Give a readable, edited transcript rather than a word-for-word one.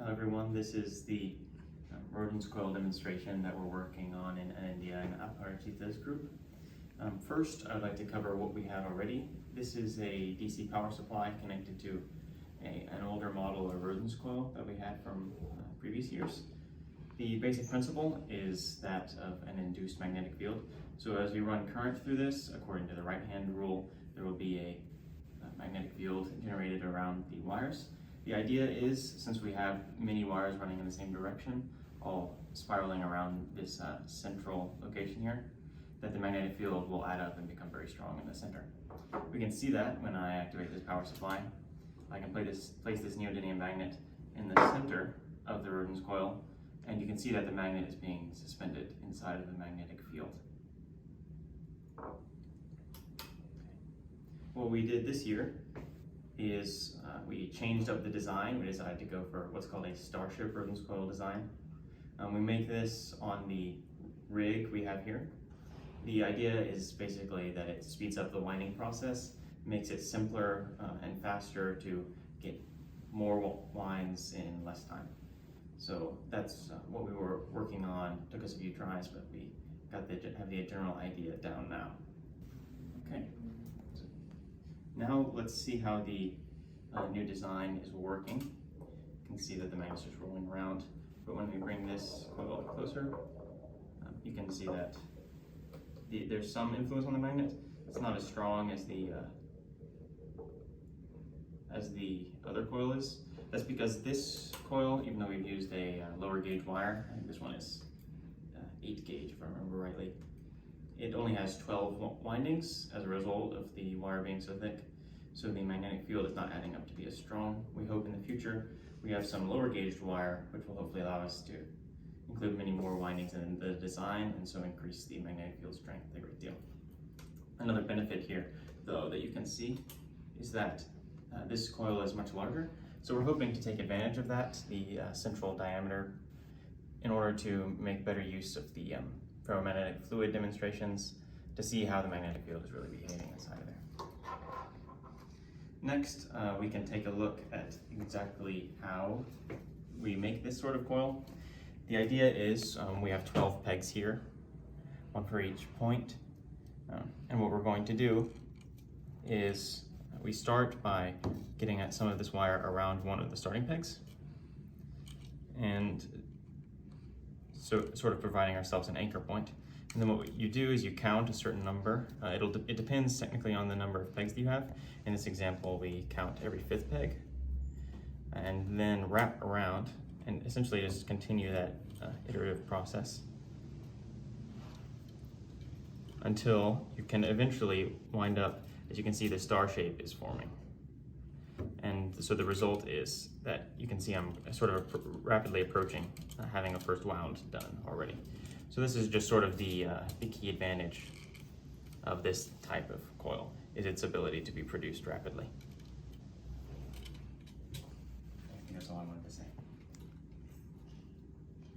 Hello everyone, this is the Rodin's coil demonstration that we're working on in Anindya and Aparajitha's group. First, I'd like to cover what we have already. This is a DC power supply connected to an older model of Rodin's coil that we had from previous years. The basic principle is that of an induced magnetic field. So as we run current through this, according to the right-hand rule, there will be a magnetic field generated around the wires. The idea is, since we have many wires running in the same direction, all spiraling around this central location here, that the magnetic field will add up and become very strong in the center. We can see that when I activate this power supply. I can place this neodymium magnet in the center of the Rodin's coil, and you can see that the magnet is being suspended inside of the magnetic field. What we did this year is we changed up the design. We decided to go for what's called a starship Rodin's coil design. We make this on the rig we have here. The idea is basically that it speeds up the winding process, makes it simpler and faster to get more winds in less time. So that's what we were working on. It took us a few tries, but we have the general idea down now. Okay. Now let's see how the new design is working. You can see that the magnet's just rolling around, but when we bring this coil closer, you can see that there's some influence on the magnet. It's not as strong as the other coil is. That's because this coil, even though we've used a lower gauge wire, I think this one is 8 gauge if I remember rightly, it only has 12 windings as a result of the wire being so thick. So the magnetic field is not adding up to be as strong. We hope in the future we have some lower gauged wire, which will hopefully allow us to include many more windings in the design and so increase the magnetic field strength a great deal. Another benefit here, though, that you can see is that this coil is much larger. So we're hoping to take advantage of that, the central diameter, in order to make better use of the ferromagnetic fluid demonstrations to see how the magnetic field is really behaving inside of there. Next, we can take a look at exactly how we make this sort of coil. The idea is we have 12 pegs here, one for each point. And what we're going to do is we start by getting at some of this wire around one of the starting pegs, and so sort of providing ourselves an anchor point. And then what you do is you count a certain number. It depends technically on the number of pegs that you have. In this example, we count every 5th peg, and then wrap around, and essentially just continue that iterative process until you can eventually wind up, as you can see, the star shape is forming. And so the result is that you can see I'm sort of rapidly approaching having a first wound done already. So this is just sort of the key advantage of this type of coil, is its ability to be produced rapidly. I think that's all I wanted to say.